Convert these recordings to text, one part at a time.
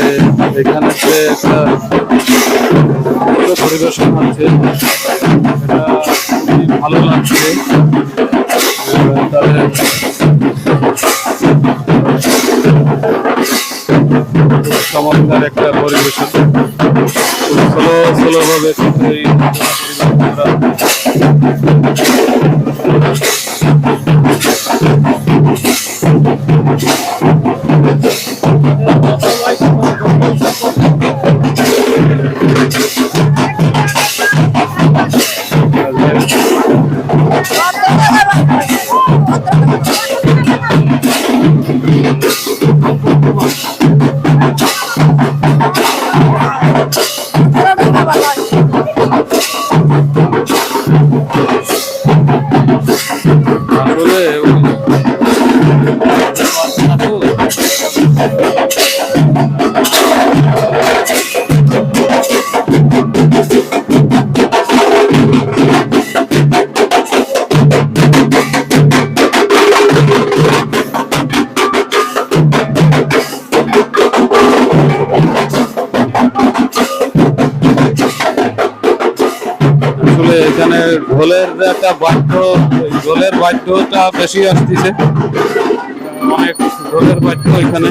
যে এখানে যে একটা পরিবেশন হচ্ছে এটা খুবই ভালো লাগছে। তাদের চমৎকার একটা পরিবেশন খুব স্লো ভাবে এই এখানে ঢোলের একটা বাদ্য, ঢোলের বাদ্যটা বেশি আসতেছে, অনেক ঢোলের বাদ্য এখানে।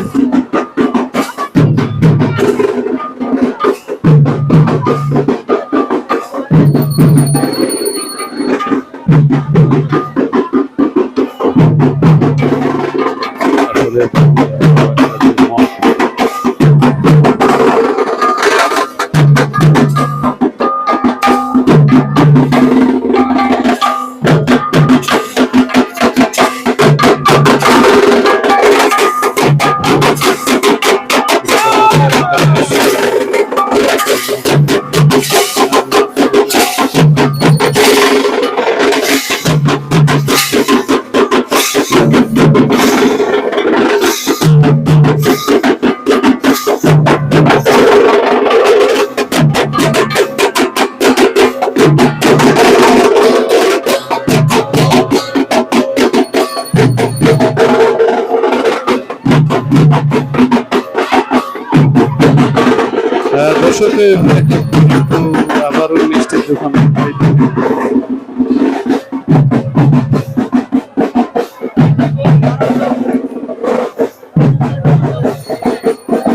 দর্শক আবারও মিষ্টির দোকান।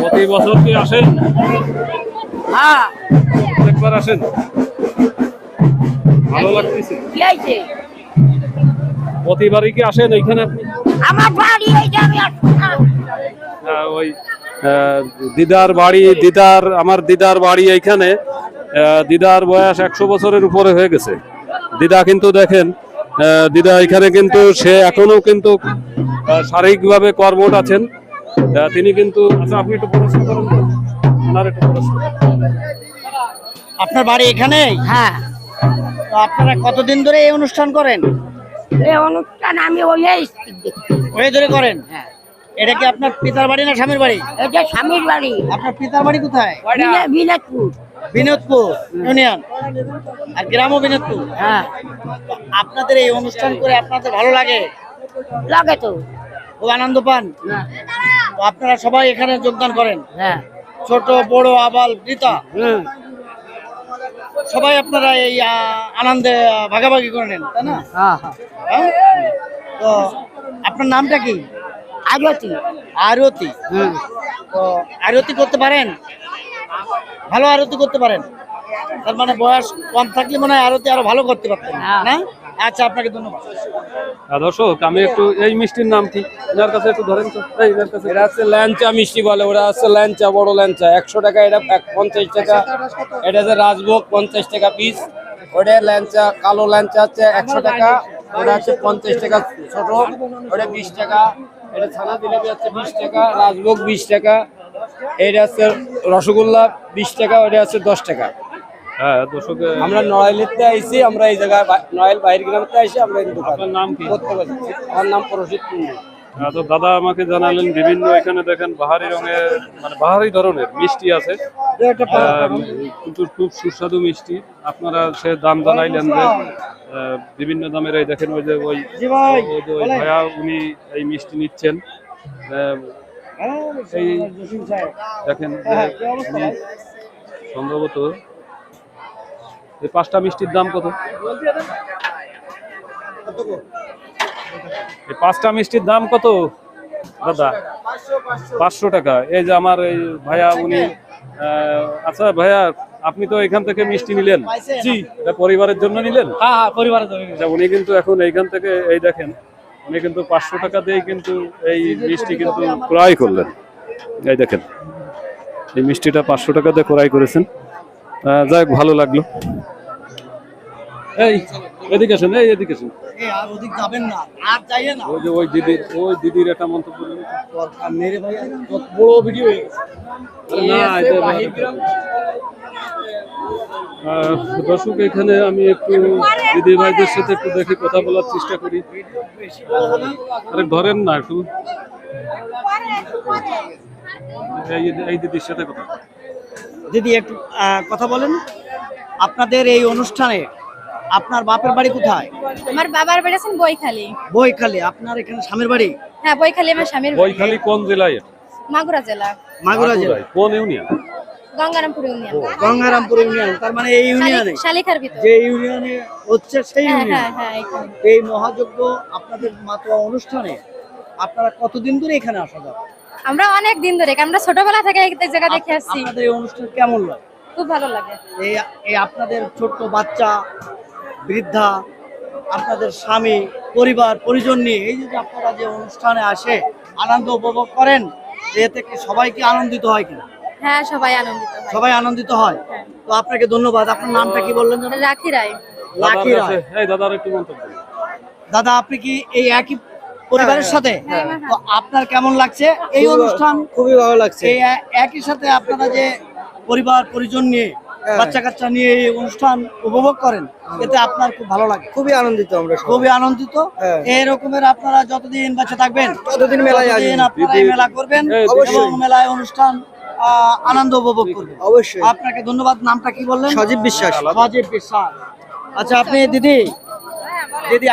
প্রতি বছর কি আসেন? হ্যাঁ, একবার আসেন, ভালো লাগতেছে। প্রতিবারই কি আসেন এইখানে? আমার বাড়ি এই যে আমি ওই দিদার বাড়ি, আমার দিদার বাড়ি এইখানে। দিদার বয়স 100 বছরের উপরে হয়ে গেছে। দিদা কিন্তু দেখেন, দিদা এখানে কিন্তু সে এখনো কিন্তু শারীরিকভাবে কর্মঠ আছেন। তিনি কিন্তু, আচ্ছা আপনি একটু প্রশ্ন করেন তো, ওনার একটু প্রশ্ন। আপনার বাড়ি এখানে? হ্যাঁ। তো আপনারা কতদিন ধরে এই অনুষ্ঠান করেন? এই অনুষ্ঠান আমি ওই ধরে করেন? হ্যাঁ। এটা কি আপনার পিতার বাড়ি না স্বামীর বাড়ি? এটা স্বামীর বাড়ি। আপনার পিতার বাড়ি কোথায়? বিনোদপুর। বিনোদপুর ইউনিয়ন, আর গ্রামও বিনোদপুর। হ্যাঁ। আপনাদের এই অনুষ্ঠান করে আপনাদের ভালো লাগে? লাগে তো, খুব আনন্দ পান? তো আপনারা সবাই এখানে যোগদান করেন? হ্যাঁ। ছোট বড় আবাল বৃতা সবাই আপনারা এই আনন্দে ভাগাভাগি করে নেন, তাই না? হ্যাঁ। তো আপনার নামটা কি? আরতি। আরতি। তো আরতি করতে পারেন? ভালো আরতি করতে পারেন? তার মানে বয়স কম থাকলে মনে হয় আরতি আরো ভালো করতে পারতেন, না? আচ্ছা, আপনাকে ধন্যবাদ। দর্শক আমি একটু, এই মিষ্টির নাম কি এনার কাছে একটু ধরেন তো। এটা হচ্ছে ল্যাংচা মিষ্টি বলে, ওরা হচ্ছে ল্যাংচা, বড় ল্যাংচা 100 টাকা, এটা 50 টাকা। এটা হচ্ছে রাজভোগ 50 টাকা পিস। ওটা ল্যাংচা, কালো ল্যাংচা হচ্ছে 100 টাকা, ওটা হচ্ছে 50 টাকা ছোট, ওটা 20 টাকা। এটা ছানা জিলাপি হচ্ছে 20 টাকা, রাজভোগ 20 টাকা। এটা হচ্ছে রসগোল্লা 20 টাকা, ওটা হচ্ছে 10 টাকা। হ্যাঁ দর্শক, আমরা নড়াইলেতে আইছি, আমরা এই জায়গায় নড়াইল বাইরের গ্রামতে আইছি আমরা এই দোকান। আপনার নাম কি? আমার নাম প্রসিদ্ধ কুন্ডু। তো দাদা আমাকে জানালেন বিভিন্ন এখানে দেখেন বাহারি রঙের, মানে বাহারি ধরনের মিষ্টি আছে, কিন্তু খুব সুস্বাদু মিষ্টি। আপনারা সে দাম জানাইলেন যে বিভিন্ন দামের। এই দেখেন ওই যে ওই ভাইয়া উনি এই মিষ্টি নিচ্ছেন। এই দেখেন যে উনি সম্ভবত এই 5টা মিষ্টির দাম কত? এই 5টা মিষ্টির দাম কত দাদা? 500 টাকা। এই যে আমার এই ভাইয়া উনি আচ্ছা ভাইয়া, আপনি তো এখান থেকে মিষ্টি নিলেন, জি এটা পরিবারের জন্য নিলেন? হ্যাঁ হ্যাঁ পরিবারের জন্য। আচ্ছা, উনি কিন্তু এখন এইখান থেকে এই দেখেন উনি কিন্তু 500 টাকা দিয়ে কিন্তু এই মিষ্টি কিন্তু ক্রয় করলেন। এই দেখেন এই মিষ্টিটা 500 টাকা দিয়ে ক্রয় করেছেন। যাক, ভালো লাগলো। এই এদিকে আসেন, এই এদিকে আসেন। এই আর ওদিক যাবেন না, আর যাইয়ে না। ওই যে ওই দিদির একটা মন্তব্য দিলেন। দরকার মেরে ভাই, কত বড় ভিডিও হয়ে গেছে। না, এটা দর্শক, এখানে আমি একটু দিদি ভাইদের সাথে একটু দেখি, কথা বলার চেষ্টা করি। আরে ধরেন না একটু, এই দিদির সাথে কথা। দিদি একটু কথা বলেন। আপনাদের এই অনুষ্ঠানে আপনার বাপের বাড়ি কোথায়? আমার বাবার বাড়ি আছেন বইখালি। বইখালি। আপনার এখানে স্বামীর বাড়ি? হ্যাঁ, বইখালি আমার স্বামীর বাড়ি। বইখালি কোন জেলায়? মাগুরা জেলা, মাগুরা জেলা। কোন union? Gangarampur union. Gangarampur union. তার মানে এই ইউনিয়নে, শালিখার ভিতর। যে ইউনিয়নে হচ্ছে সেই হ্যাঁ ইউনিয়ন। হ্যাঁ হ্যাঁ, এখানে। এই মহাযজ্ঞ আপনাদের মাতোয়া অনুষ্ঠানে আপনারা কতদিন ধরে এখানে আসা যাবে? আমরা অনেক দিন ধরে, আমরা ছোটবেলা থেকে এই জায়গা দেখে আসছি। আপনাদের এই অনুষ্ঠান কেমন লাগে? খুব ভালো লাগে। এই এই আপনাদের ছোট্ট বাচ্চা, বৃদ্ধা, আপনাদের স্বামী, পরিবার পরিজন নিয়ে এই যে আপনারা যে অনুষ্ঠানে আসে আনন্দ উপভোগ করেন, এতে কি সবাই কি আনন্দিত হয় কিনা? হ্যাঁ, সবাই আনন্দিত হয়। সবাই আনন্দিত হয়। হ্যাঁ। তো আপনাকে ধন্যবাদ। আপনার নামটা কি বললেন যেন? রাখি রায়। লাকি রায়। এই দাদার একটু মন্তব্য দিন। দাদা, আপনি কি এই একই পরিবারের সাথে? হ্যাঁ। তো আপনার কেমন লাগছে এই অনুষ্ঠান? খুবই ভালো লাগছে। এই একই সাথে আপনারা যে পরিবার পরিজন নিয়ে, বাচ্চা কাচ্চা নিয়ে এই অনুষ্ঠান উপভোগ করেন, এতে আপনার খুব ভালো লাগে? খুবই আনন্দিত আমরা সবাই। খুবই আনন্দিত। হ্যাঁ। এই রকমের আপনারা যতদিন বেঁচে থাকবেন ততদিন মেলায় আসবেন। ততদিন আপনারা এই মেলা করবেন অবশ্যই। এবং মেলায় অনুষ্ঠান আনন্দ উপভোগ করবেন। অবশ্যই। আপনাকে ধন্যবাদ। নামটা কি বললেন? সজীব বিশ্বাস। সজীব বিশ্বাস। আচ্ছা, আপনি দিদি,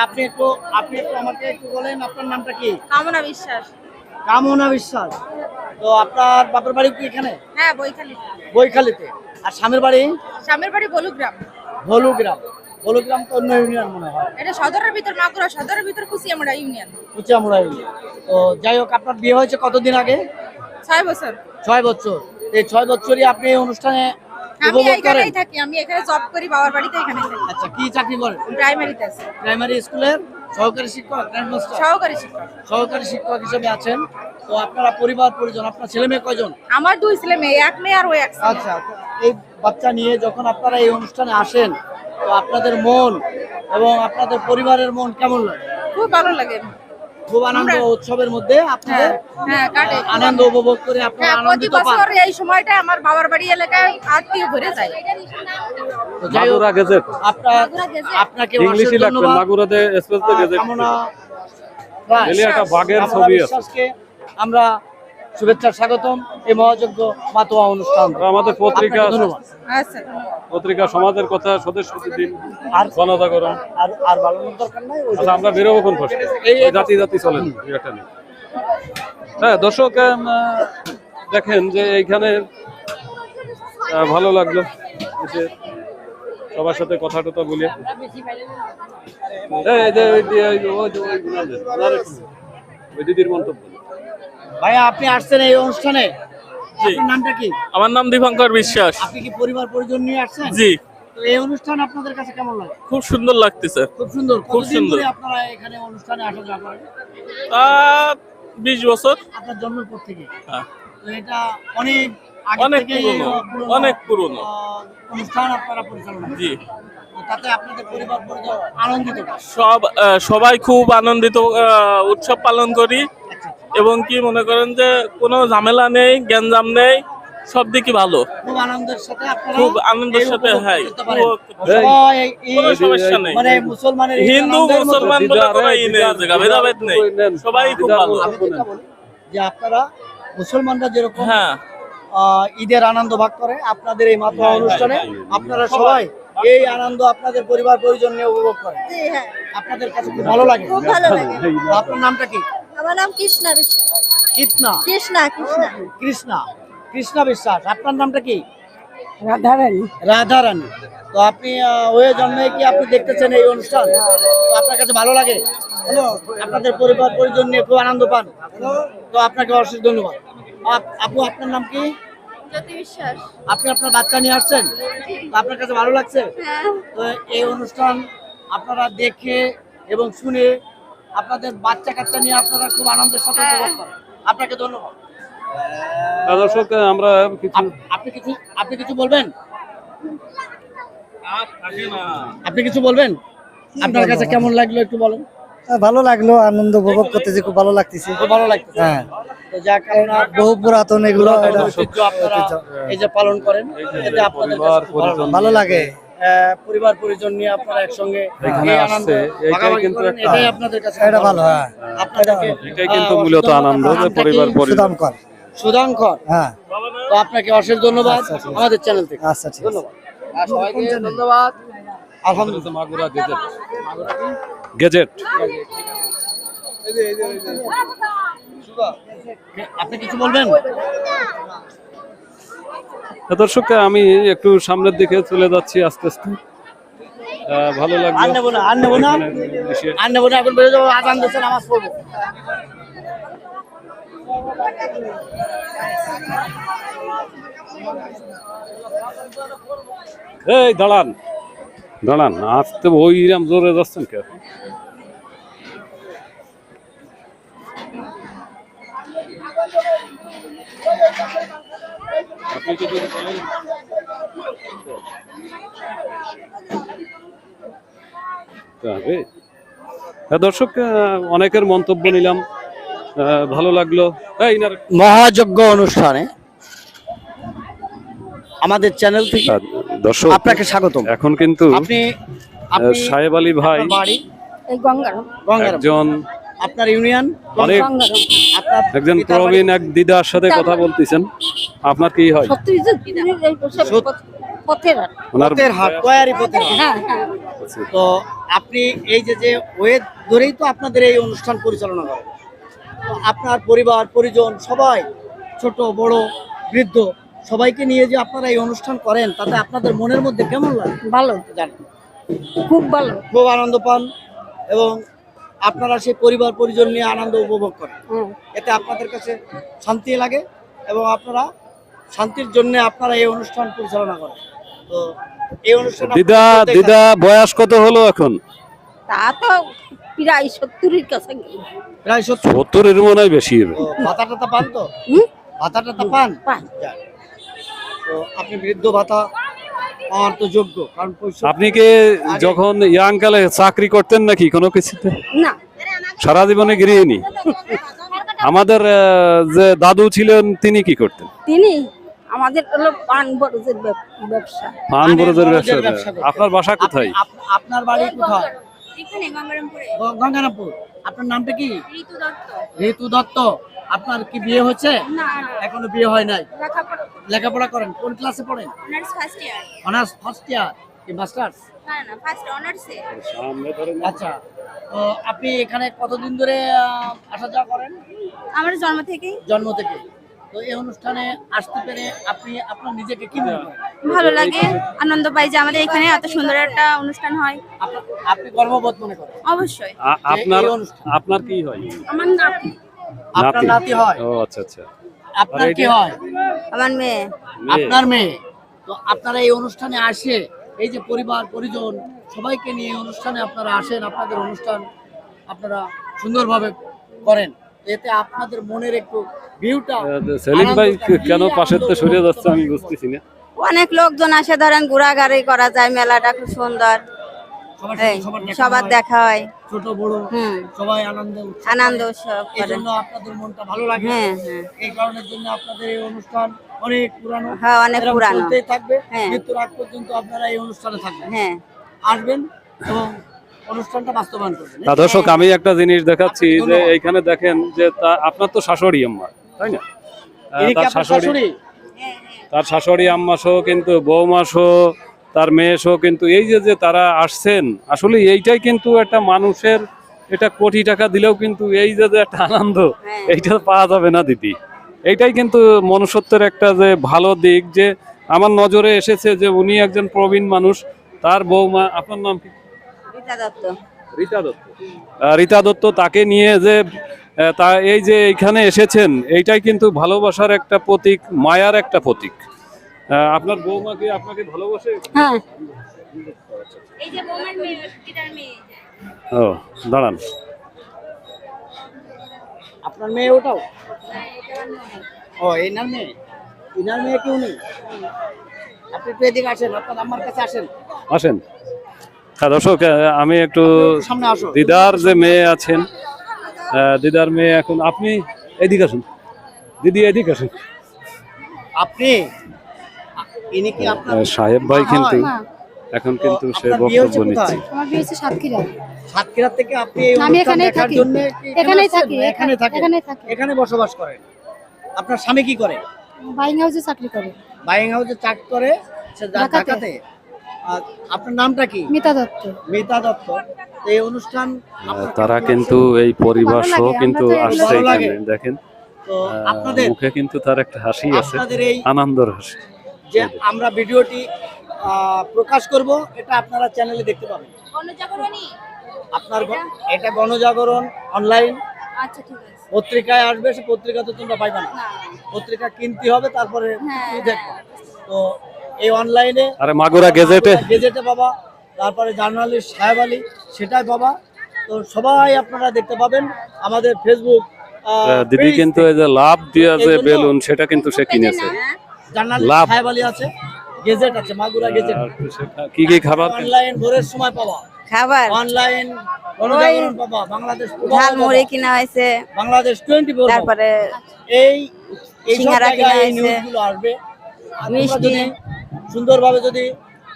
আপনি একটু আমাকে একটু বলেন, আপনার নামটা কি? কামনা বিশ্বাস। কামনা বিশ্বাস। তো আপনার বাপের বাড়ি কি এখানে? হ্যাঁ, বইখালি। বইখালিতে। আর স্বামীর বাড়ি? স্বামীর বাড়ি বলুগ্রাম। হলুগ্রাম। হলুগ্রাম তো অন্য ইউনিয়ন মনে হয়। এটা সদরের ভিতর, মাগুরা সদরের ভিতর কুচিয়ামুড়া ইউনিয়ন। কুচিয়ামুড়া ইউনিয়ন। তো যাই হোক, আপনার বিয়ে হয়েছে কতদিন আগে? 6 বছর। 6 বছর। এই 6 বছরই আপনি এই অনুষ্ঠানে আমি উপভোগ করেন? এখানেই থাকি, আমি এখানে জব করি, বাবার বাড়িতে এখানেই থাকি। আচ্ছা, কি চাকরি করেন? প্রাইমারিতে আছি। প্রাইমারি স্কুলের সহকারী শিক্ষক, হেডমাস্টার? সহকারী শিক্ষক। সহকারী শিক্ষক হিসেবে আছেন। তো আপনারা পরিবার পরিজন, আপনার ছেলে মেয়ে কয়জন? আমার 2 ছেলে মেয়ে, এক মেয়ে আর ওই এক ছেলে। আচ্ছা, তো এই বাচ্চা নিয়ে যখন আপনারা এই অনুষ্ঠানে আসেন, তো আপনাদের মন এবং আপনাদের পরিবারের মন কেমন লাগে? খুব ভালো লাগে। খুব আনন্দ উৎসবের মধ্যে আপনাদের হ্যাঁ, কাটে। আনন্দ উপভোগ করে আপনারা হ্যাঁ, প্রতি আনন্দিত পান। বছর এই সময়টা আমার বাবার বাড়ি এলাকায় আত্মীয় ভরে যায়। তো যাই হোক, মাগুরা গেজেট, আপনাকে ইংলিশই অশেষ লাগবে, ধন্যবাদ। মাগুরাতে স্পেস তো গেজেট। কামনা রায়। এলি একটা বাঘের কামনা ছবি আছে। বিশ্বাসকে আমরা শুভেচ্ছা স্বাগতম এই মহাযজ্ঞ মাতোয়া অনুষ্ঠান। আর আমাদের পত্রিকা, আপনাকে ধন্যবাদ। আচ্ছা, পত্রিকা সমাজের কথা, সদস্য দিন, আর গণজাগরণ। আর বাড়ানোর দরকার নাই। ওই আচ্ছা, আমরা বেরোবো কোন ফার্স্ট? এই জাতি চলেন একটা নেই। হ্যাঁ দর্শক, দেখেন যে এইখানে ভালো লাগলো এসে সবার সাথে কথা টথা বলে। ওই দিদির মন্তব্য। ভাইয়া, আপনি আসছেন এই অনুষ্ঠানে, আপনার নামটা কি? আমার নাম দীপঙ্কর বিশ্বাস। আপনি কি পরিবার পরিজন নিয়ে আসছেন? জি, তো এই অনুষ্ঠান আপনাদের কাছে কেমন লাগে? খুব সুন্দর লাগতেছে। খুব সুন্দর। খুব কতদিন সুন্দর। ধরে আপনারা এখানে অনুষ্ঠানে আসা যাওয়া করেন? তা 20 বছর। আপনার জন্মের পর থেকে? হ্যাঁ। তো এটা অনেক আগে অনেক থেকেই পুরনো, অনেক পুরনো। অনুষ্ঠান আপনারা পরিচালনা করেন। জি, তাতে আপনাদের পরিবার পরিজন আনন্দিত পায়। সবাই খুব আনন্দিত উৎসব পালন করি, এবং কি মনে করেন যে কোনো ঝামেলা নেই, গ্যাঞ্জাম নেই, সব দিকই ভালো। খুব আনন্দের সাথে আপনারা খুব আনন্দের এই সাথে, উপভোগ হ্যাঁ, করতে পারেন। উপভোগ- সবাই এই কোনো সমস্যা নেই। মানে মুসলমানের এই হিন্দু আনন্দের মধ্যে মুসলমান বলে কোনো ই নেই, ভেদাভেদ নেই, সবাই খুব ভালো। আমি যেটা বলি যে আপনারা মুসলমানরা যেরকম হ্যাঁ, ঈদের আনন্দ ভাগ করে, আপনাদের এই মাতোয়া হ্যাঁ, অনুষ্ঠানে হ্যাঁ, আপনারা সবাই এই আনন্দ আপনাদের পরিবার পরিজন নিয়ে উপভোগ করেন। আপনাদের কাছে খুব ভালো লাগে। খুব ভালো লাগে। তো আপনার নামটা কি? আমার নাম কৃষ্ণা বিশ্বাস। কৃষ্ণা কৃষ্ণা কৃষ্ণা কৃষ্ণা কৃষ্ণা বিশ্বাস। আপনার নামটা কি? রাধারানী। রাধারানী। তো আপনি হয়ে জন্মে কি আপনি দেখতেছেন এই অনুষ্ঠান? তো আপনার কাছে ভালো লাগে? আপনাদের পরিবার পরিজন নিয়ে খুব আনন্দ পান? তো আপনাকে অশেষ ধন্যবাদ। আপু আপনার নাম কি? জ্যোতি বিশ্বাস। আপনি আপনার বাচ্চা নিয়ে আসছেন, তো আপনার কাছে ভালো লাগছে? তো এই অনুষ্ঠান আপনারা দেখে এবং শুনে আপনাদের বাচ্চা কাচ্চা নিয়ে আপনারা খুব আনন্দের সাথে উপভোগ করেন। আপনাকে ধন্যবাদ। দর্শক আমরা কিছু আপনি কিছু বলবেন? আপনি কিছু বলবেন? আপনার কাছে কেমন লাগলো একটু বলেন। ভালো লাগলো, আনন্দ উপভোগ করতেছি, খুব ভালো লাগতেছে। খুব ভালো লাগছে। হ্যাঁ, তো যাক আপনার বহু পুরাতন এগুলো, এটা ঐতিহ্য আপনারা এই যে পালন করেন, এতে আপনাদের কাছে পরিবার খুব ভালো পরিজন ভালো লাগে। পরিবার পরিজন নিয়ে আপনারা একসঙ্গে এখানে এই আনন্দ আসছে, এইটাই ভাগাভাগি কিন্তু করেন, একটা- এটাই আপনাদের কাছে এটা ভালো। হ্যাঁ, আপনাদেরকে এটাই কিন্তু মূলত আনন্দ, যে পরিবার পরিজন। সুদামকর। সুধাঙ্কর। হ্যাঁ, তো আপনাকে অশেষ ধন্যবাদ আমাদের চ্যানেল থেকে। আচ্ছা ঠিক আছে। ধন্যবাদ। সবাইকে ধন্যবাদ। আলহামদুলিল্লাহ। মাগুরা গেজেট। আপনি কিছু বলবেন? দর্শক আমি একটু সামনের দিকে চলে যাচ্ছি আস্তে আস্তে। ভালো আর লাগলো। নেবো না, আর নেবো না, এখানে আর নেবো না, এখন বেরো যাবো, আজান দিচ্ছে, নামাজ পড়বো। এই দাঁড়ান দাঁড়ান, আসতে ওইরাম জোরে যাচ্ছেন কে? আপনি কি কিছু বলেন? তবে দর্শক অনেকের মন্তব্য নিলাম, ভালো লাগলো। এই না মহাযজ্ঞ অনুষ্ঠানে আমাদের চ্যানেল থেকে দর্শক আপনাকে স্বাগতম। এখন কিন্তু আপনি সাহেব আলী ভাই আপনার বাড়ি এই গঙ্গারাম। গঙ্গারাম। একজন আপনার ইউনিয়ন অনেক গঙ্গারাম। আপনার একজন পিতার বাড়ি? প্রবীণ এক দিদার সাথে কথা বলতেছেন। আপনার কি হয়? পথের হাট। ওনার পথের হাট, কয়ারি পথের হাট। হ্যাঁ হ্যাঁ। তো আপনি এই যে ওয়েদ ধরেই তো আপনাদের এই অনুষ্ঠান পরিচালনা করেন। তো আপনার পরিবার পরিজন সবাই, ছোট বড় বৃদ্ধ সবাইকে নিয়ে যে আপনারা এই অনুষ্ঠান করেন, তাতে আপনাদের মনের মধ্যে কেমন লাগে ভালো, জানেন? খুব ভালো। খুব আনন্দ পান এবং আপনারা সেই পরিবার পরিজন নিয়ে আনন্দ উপভোগ করেন। হ্যাঁ। এতে আপনাদের কাছে শান্তি লাগে এবং আপনারা শান্তির জন্য আপনারা এই অনুষ্ঠান পরিচালনা করেন। তো এই অনুষ্ঠান দিদা দিদা বয়স কত হলো এখন? তা তো প্রায় 70-এর কাছে গেল। প্রায় 70-এর মনে হয় বেশি হবে। ভাতা টাতা পান তো? হুম? ভাতা টাতা পান? পাই। যাক। তো আপনি বৃদ্ধ ভাতা পাওয়ার তো যোগ্য, কারণ পয়সা আপনি কি যখন ইয়াং কালে চাকরি করতেন নাকি কোনো কিছুতে? না, সারা জীবনে গৃহিণী? আমাদের যে দাদু ছিলেন তিনি কি করতেন? তিনি আমাদের হলো পান বরজের ব্যবসা। পান বরজের ব্যবসা। ব্যবসা করতেন। আপনার বাসা কোথায়? আপনার বাড়ি কোথায়? এখানে গঙ্গারামপুরে। গঙ্গারামপুর। আপনার নামটা কি? ঋতু দত্ত। ঋতু দত্ত। আপনার কি বিয়ে হচ্ছে? না, এখনো বিয়ে হয় নাই। লেখাপড়া লেখাপড়া করেন? কোন ক্লাসে পড়েন? Honours first year. Honours first year কি মাস্টার্স? না না, ফার্স্ট অনার্সে। আচ্ছা। তো আপনি এখানে কতদিন ধরে আসা যাওয়া করেন? আমার জন্ম থেকেই জন্ম থেকে। তো এই অনুষ্ঠানে আসতে পেরে আপনি আপনার নিজেকে কি মনে করেন? ভালো লাগে, আনন্দ পাই যে আমাদের এখানে এত সুন্দর একটা অনুষ্ঠান হয়। আপনি গর্ববোধ মনে করেন? অবশ্যই। আপনার এই অনুষ্ঠান। আপনার কি হয়? আমার নাতি। আপনার নাতি হয়? ও আচ্ছা আচ্ছা। আপনার আর কি এইটা? হয়? আমার মেয়ে। মেয়ে? আপনার মেয়ে। তো আপনারা এই অনুষ্ঠানে আসে, এই যে পরিবার পরিজন সবাইকে নিয়ে এই অনুষ্ঠানে আপনারা আসেন, আপনাদের অনুষ্ঠান আপনারা সুন্দরভাবে করেন, এতে আপনাদের মনের একটু ভিউটা। সেলিম ভাই কেন পাশের তো সরে যাচ্ছে আমি বুঝতেছি না। অনেক লোকজন আসে, ধরেন ঘোরাঘুরি করা যায়, মেলাটা খুব সুন্দর। এই, সবার দেখা হয়, ছোট বড় হুম। সবাই আনন্দ আনন্দ উৎসব এই করে। জন্য আপনাদের মনটা ভালো লাগে। হ্যাঁ, হ্যাঁ। এই কারণের জন্য আপনাদের এই অনুষ্ঠান অনেক পুরানো, হ্যাঁ, অনেক এরকম পুরানো। চলতেই থাকবে, হ্যাঁ। মৃত্যুর আগ পর্যন্ত আপনারা এই অনুষ্ঠানে থাকবেন, হ্যাঁ, আসবেন এবং অনুষ্ঠানটা বাস্তবায়ন করবেন। দর্শক আমি একটা জিনিস দেখাচ্ছি যে ধন্যবাদ। এইখানে দেখেন যে আপনার তো শাশুড়ি আম্মা তাই না? ইনি কি তার আপনার শাশুড়ি শাশুড়ি? তার শাশুড়ি আম্মা সহ কিন্তু বৌমা সহ তার মেয়ে সহ কিন্তু এই যে যে তারা আসছেন, আসলে এইটাই কিন্তু একটা মানুষের এটা কোটি টাকা দিলেও কিন্তু এই যে একটা আনন্দ, হ্যাঁ। এইটা পাওয়া যাবে না দিদি। এইটাই কিন্তু মনুষ্যত্বের একটা যে ভালো দিক, যে আমার নজরে এসেছে যে উনি একজন প্রবীণ মানুষ, তার বৌমা, আপনার নাম কি? রীতা দত্ত। রীতা দত্ত। রীতা দত্ত, তাকে নিয়ে যে তা এই যে এইখানে এসেছেন, এইটাই কিন্তু ভালোবাসার একটা প্রতীক, মায়ার একটা প্রতীক। আপনার বৌমা কি আপনাকে ভালোবাসে? হ্যাঁ এই যে বৌমার মেয়ে, দিদার মেয়ে। ও দাঁড়ান, আপনার মেয়ে ওটাও? ও এনার মেয়ে? এনার মেয়ে কেউ নেই? আপনি একটু এদিকে আসেন, আপনার আমার কাছে আসেন। আসেন। হ্যাঁ দর্শক, আমি একটু সামনে আসো। দিদার যে মেয়ে আছেন, দিদার মেয়ে, এখন আপনি এদিকে আসুন, দিদি এদিকে আসুন। আপনি ইনি কি আপনার সাহেব ভাই কিন্তু মা, এখন কিন্তু সে আপনার বিয়ে হয়েছে বক্তব্য নিচ্ছে। কোথায়? আমার বিয়ে হচ্ছে সাতক্ষীরা। সাতক্ষীরা থেকে আপনি এই আমি অনুষ্ঠান এখানেই দেখার থাকি। জন্য কি এখানেই আসছেন? থাকি, এখানে থাকেন? এখানেই থাকি। এখানে বসবাস করেন? আপনার স্বামী কি করে? বাইং হাউসে চাকরি করে। বাইং হাউসে চাকরি করে, সে ঢাকাতে। ঢাকাতে। আর আপনার নামটা কি? মিতা দত্ত। মিতা দত্ত। এই অনুষ্ঠান তারা কিন্তু এই পরিবার ভালো সহ লাগে, কিন্তু আমরা তো আসছে ভালো এখানে, লাগে। দেখেন তো আপনাদের মুখে কিন্তু তার একটা হাসি আছে, আপনাদের এই আনন্দের হাসি। যে আমরা ভিডিওটি প্রকাশ করব, এটা আপনারা চ্যানেলে দেখতে পাবেন। আপনার এটা গণজাগরণ অনলাইন আচ্ছা ঠিক আছে। পত্রিকায় আসবে, সে পত্রিকা তো তোমরা পাইবা না, পত্রিকা কিনতে হবে, তারপরে তুমি দেখবা। তো এই অনলাইনে আরে মাগুরা গেজেটে গেজেটে পাবা, তারপরে জার্নালিস্ট সাহেব আলী সেটাই পাবা। তো সবাই আপনারা দেখতে পাবেন আমাদের ফেসবুক দিদি কিন্তু এই যে লাভ দিয়া যে বেলুন, সেটা কিন্তু সে কিনেছে। জার্নালিস্ট লাভ। সাহেব আলী আছে, গেজেট আছে, মাগুরা গেজেট। আর সেটা কি কি খাবার অনলাইন ভোরের সময় পাবা, খাবার অনলাইন গণজাগরণ পাবা, বাংলাদেশ প্রবাহ ঝালমুড়ি পাবা, কিনা হয়েছে, বাংলাদেশ 24 পাবা। তারপরে এই এই সব সিঙ্গারা কিনা জায়গায় এই হয়েছে। নিউজগুলো আসবে। আর তোমরা মিষ্টি। যদি সুন্দরভাবে যদি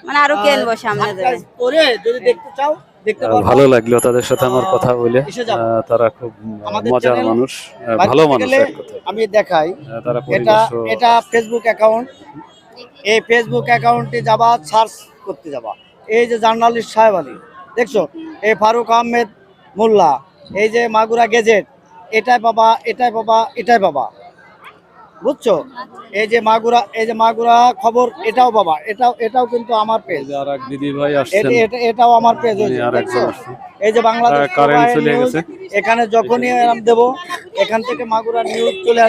মানে আরো কিনবো সামনে যাবে। সাবস্ক্রাইব করে যদি দেখতে চাও দেখতে পারো। ভালো লাগলো তাদের সাথে আমার কথা বলে। এসে যাবো। তারা খুব আমাদের মজার চ্যানেল মানুষ, বাড়িতে ভালো মানুষ গেলে এক কথায়। আমি দেখাই, তারা এটা পরিবার সহ এটা ফেসবুক অ্যাকাউন্ট। এই ফেসবুক অ্যাকাউন্টে যাবা, সার্চ করতে যাবা, এই যে জার্নালিস্ট সাহেব আলী দেখছো, এই ফারুক আহমেদ মোল্লা, এই যে মাগুরা গেজেট, এটাই পাবা, এটাই পাবা, এটাই পাবা, বুঝছো? এই যে মাগুরা খবর, এটাও পাবা, এটাও কিন্তু আমার পেজ। এই যে আর এক দিদি ভাই আসছেন, এটাও আমার পেজ। উনি আর একজন আসছেন। এই যে বাংলাদেশ কারেন্ট চলে নিউজ, গেছে। এখানে যখনই এরম দেবো, এখান থেকে মাগুরা নিউজ চলে